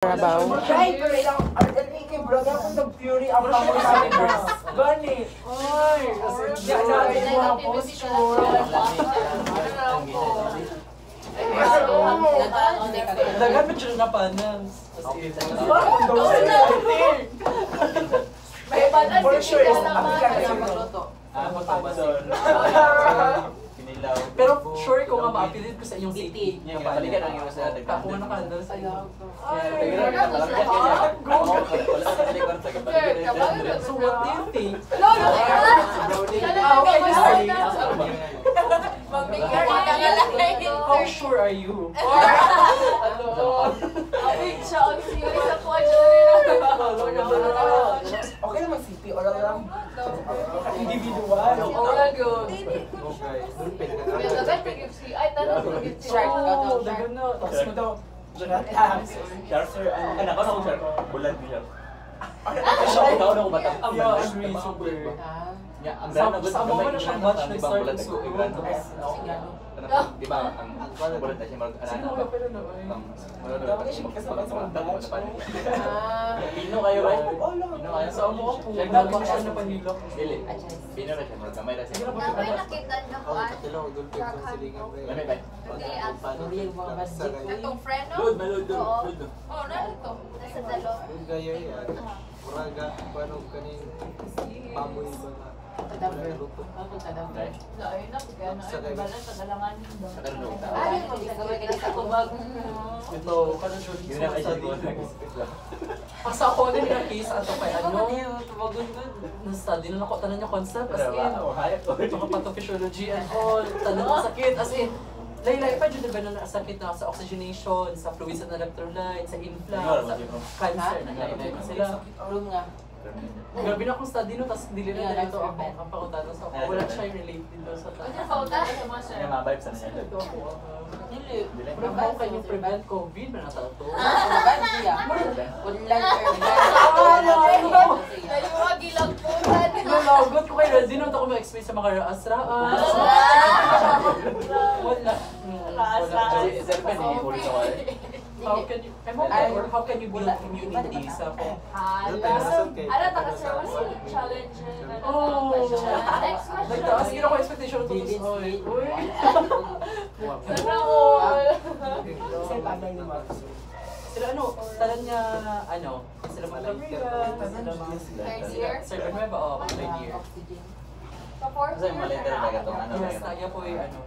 Rabaw. Right, pero ilang RLA brother akong nag-fury ang pamulakas. Gani. Ay, kasi natin mo ang posture. Dagan mo dyan na panels. May balas For sure, is naman. Pero sure ko nga ma-appeal ko sa inyong city. Balikan ang iwas natin. Ako na candles sa iyo. So what do you think? How sure are you? Okay naman CP, oral lang. Individual. Dagan na. Tapos mo daw, Jonathan. Sir, anak ko na ko, sir. Bulan niya. Ikaw na ko batang. Yeah, agree, super. Ang Sa mga na siyang batch nag-start ng school. Di ba, ang bulan na siya marag-anak. Sino ka pero naman? Pino kayo ba? Pino kayo? Sa amo ako, lagi siya na panilok. Dili. Pino na siya, marag-gamay na siya. Nakoy nakita na ko an. Lamay ba? Itong friend no? Load. Oo, narito. Nasa dalo. Gaya yan. Muraga, paano kanin baboy ba na? Luto. Lain na, kaya na ay balas sa dalangan. Sa karunong tao. Ay, magkakita ko bag. Ito, kanang sure Yun na kayo study. siya. Asa ako din yung case ato kay ano. Na-study na ako, tanan niya concept as in. Mga pathophysiology and all, tanan ng sakit as in. Laylay pa dyan ba na sakit na sa oxygenation, sa fluids and electrolytes, sa influx, sa cancer, naglaylay pa sila. Grabe na akong study no, tapos dili na dito ako ang pangutana sa ako. Wala siya yung related doon sa tayo. Ano pa uta sa mga sir? Yung mga vibes na niya. Ito ako. Pero how can you prevent COVID na nasa ito? Nayuwag ilang putan. Nalagot ko kay Razzie nung ako ma-explain sa mga raas-raas. Wala. Sir, pwede i-hold ko kayo. How can you, or how can you build immunity sa ako? Ano taka sir, what's yung challenge? Oh! Next question. Nagtaas yun ako expectation to this. Uy! Sobrang all. Kasi tagay ni Marcos. Sila ano, talan niya, ano, sila mag-Gabriel, sila mga Third year? Sir Nueva, oh, third year. Ka-fourth Kasi yung year? maliter na ito, ano na Yes, yun. nagya po yung ano.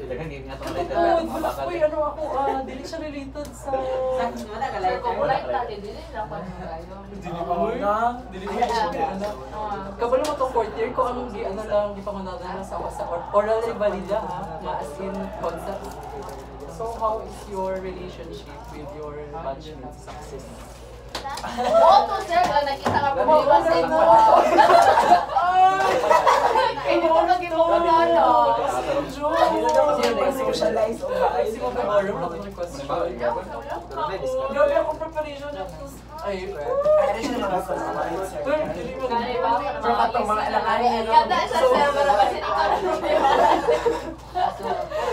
Dagan game nga itong maliter Oh, na gulas mabakal. po yung ano ako, dili siya related sa... Sir, kung light natin, dili lang pa nyo kayo. Dili pa dili pa siya ano. Kabalo mo itong fourth year ko, ang ano lang, di pa manada na sa oral rivalidya ha, na as in concept. So how is your relationship with your batchmates success? Moto sir, wala nakita ka problema sa imo. Hindi mo nag-iwala na. Socialize o ba? Ay, si Mabel Orum, ako yung question. Grabe akong preparation niya. Ay, Ano siya naman sa mga answer? dili mo. Pero katong mga alangari, Kanda sa sir, para kasi ikaw na problema.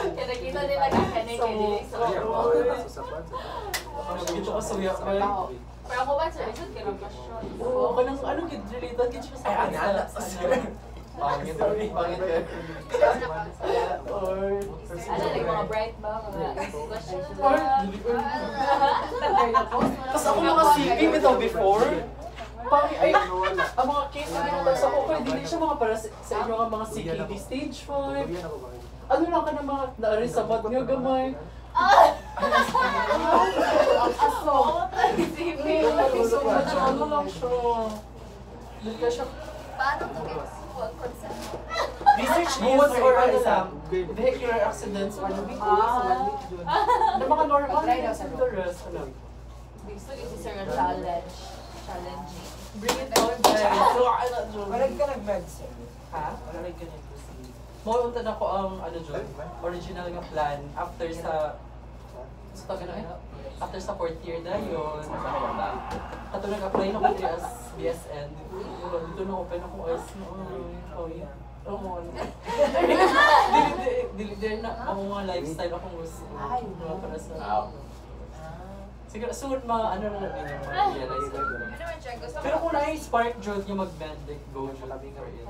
Kaya nakita nila kakanig kay Dili. Dito ko suya ko. Pero ako ba sir, isod ka ng question. Oo, ako nang ano, related kid siya sa Ay, ano? Pangit, pangit eh. Or... Ano, like mga bright ba? Mga question Or... na. Tapos ako mga CP bitaw before. Ay, ang mga case na binutag sa ako, hindi siya mga para sa inyo nga mga CKD stage 5. Ano lang ka na mga naari sa mat nga gamay. Aso. So much ano lang siya. Hindi ka siya... Paano to get concept? Research buwas or ano lang, vehicular accidents or na mga normal symptoms. Gusto ko si sir na challenge. Challenging. Bring it on, guys. So, ano, Jun? Walag ka nag-medicine. Ha? Wala rin ganyan. Mawunta na ko ang, ano, Jun, original nga plan after sa after sa fourth year na yun. Kato nag-apply na ko dito as BSN. Dito na open ako as Oo. Dili na ako mga lifestyle akong gusto. Para sa... Siguro, soon ano na namin yung realize. Pero kung na-spark joke yung mag-band, like, go joke for it.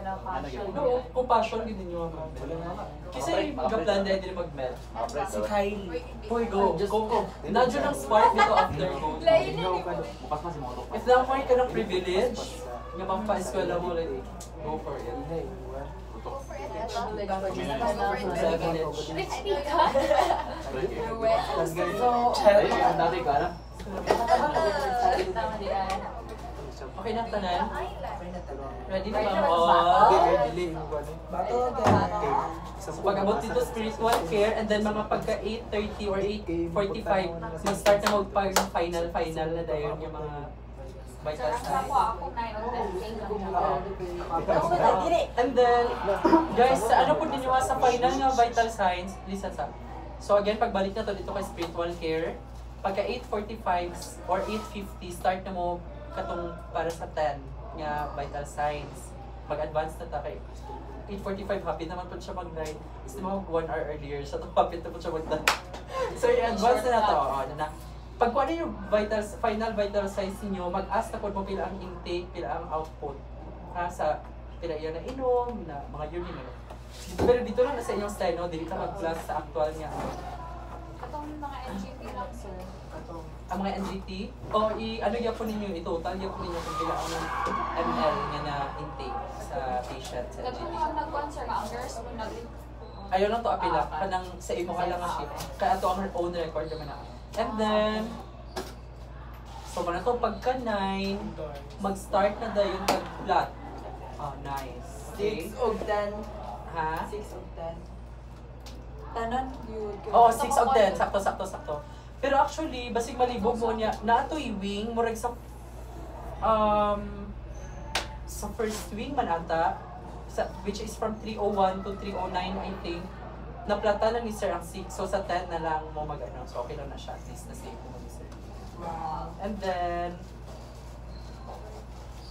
No, kung passion, hindi nyo mag-band. Kasi mag-plan na hindi mag-band. Si Kylie. Hoy, go. Nadyo ng spark dito after go. Bukas pa si Moto. If na-point ka ng privilege, yung mga pa-eskwela mo, like, go for it. Dati ka na? Okay na, tanan? Ready na ba? Bato, So pag-abot dito spiritual care and then mga pagka 8:30 or 8:45, mag-start na mag-final na dayon yung mga vital signs. And then, guys, ano po ninyo sa final nga vital signs, listen sa. So again, pagbalik na to dito kay spiritual care, pagka 8:45 or 8:50, start na mo katong para sa 10 nga vital signs. Mag-advance na ta kay 8:45, happy naman po siya mag-9. Gusto mo 1 hour earlier, so happy na po siya mag-9. So i-advance na to. Ano na. Pag kung ano yung final vital signs niyo, mag-ask na po mo pila ang intake, pila ang output. Sa pila yan na inom, na mga urine. Pero dito lang sa inyong style, no? Dili ka mag-class sa actual niya. Katong mga NGT lang, sir. Ang mga NGT, o ano yan po ninyo, i-total yan po ninyo kung pila ang ml niya na intake sa patient sa Katong NGT. mga nag-concern nga, ang nurse mo nag Ayaw lang to apila, kanang sa imo ka lang siya. Kaya ito ang own record naman na. And then, so man to pagka 9, mag-start na dayon pag-plot. Oh, nice. Okay. 6 o 10. Ha? 6 o 10. Tanan, yun. Oo, 6 of 10. Sakto. Pero actually, basig malibog mo niya, naatoy wing, murag sa first wing man ata, which is from 301 to 309, I think. Naplata lang ni Sir ang 6, so sa 10 na lang mo mag-ano. So okay lang na siya, at least na-save mo ni Sir. And then,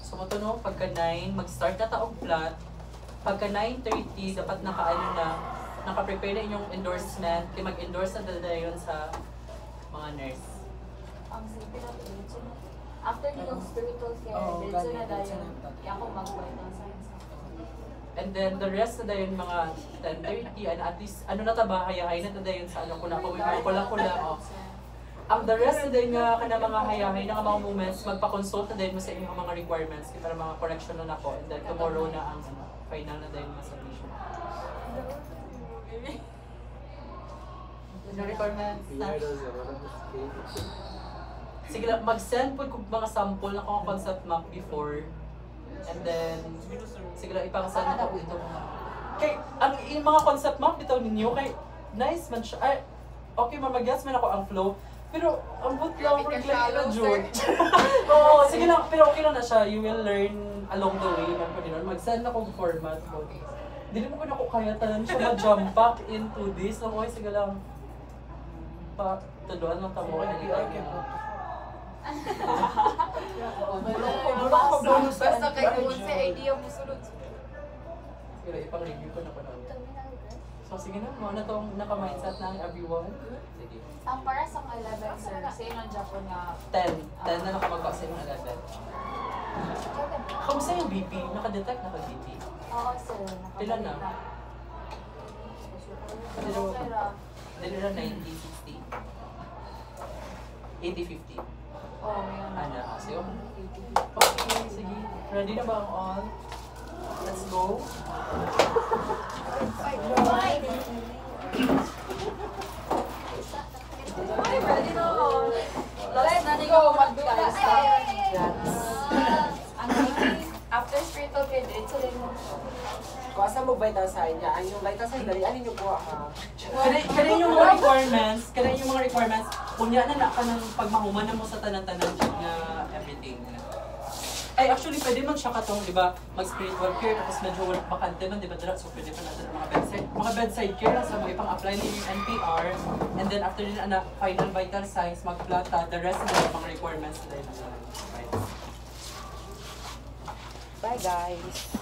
so no, pagka 9, mag-start na taong plot. Pagka 9:30, dapat naka-prepare na inyong endorsement. Kaya mag-endorse na dala yun sa mga nurse. ang silbi na diretso na. After yung spiritual care, diretso na dahil kaya ako mag-vital signs. And then the rest na dayon mga 10:30 and at least ano na ta ba hayahay na ta dayon sa ano kula oh. Ang the rest na dayon nga kana mga hayahay na mga moments magpa-consult na dayon mo sa inyong mga requirements para mga correction na nako and then tomorrow na ang final na dayon mga submission. Yung requirements na. Sige lang, mag-send po kung mga sample na kung concept map before. And then, sige lang, ipang-send na po ito. Kay, yung mga concept map bitaw ninyo, kay, nice man siya. Ay, okay, mamagets man ako ang flow. Pero, ang boot lang, reglay na June. Oo, sige lang, pero okay lang na siya. You will learn along the way. Mag-send na kong format po. Hindi naman ko na kaya tanan siya ma-jump back into this. Okay, sige lang. Tuduan lang tamo. Basta kayo kung sa idea mo sunod. Sige, ipang-review ko na po na. So sige na, mga na itong naka-mindset ng everyone. Sige. Ang para sa 11, sir, same ang Japan nga 10 na nakamag-vaccine ng 11. Kamusta yung BP? Naka-detect naka-BP? Oo, sir. Ilan na? Pero, Dili na 90-60. 80-50. oo, ngayon. Ana, kasi yung... Okay, sige. Ready na ba ang all? Let's go. Ay, ready na ako. Last na niyo mag-guys. After spiritual care, diretso din mo. Kung asa mo vital sign niya, ang yung vital sign, dalianin niyo po ha. Kada yung mga requirements, kunya na ka ng pagmahuman na mo sa tanan-tanan nga everything. Ay, actually, pwede man siya katong, di ba, mag-spiritual care, tapos medyo bakante man, di ba, dira? So, pwede pa natin mga bedside care, sa mga ipang-apply niyo yung NPR, and then after din, final vital signs, mag-plata, the rest na yung mga requirements na yun. Bye guys!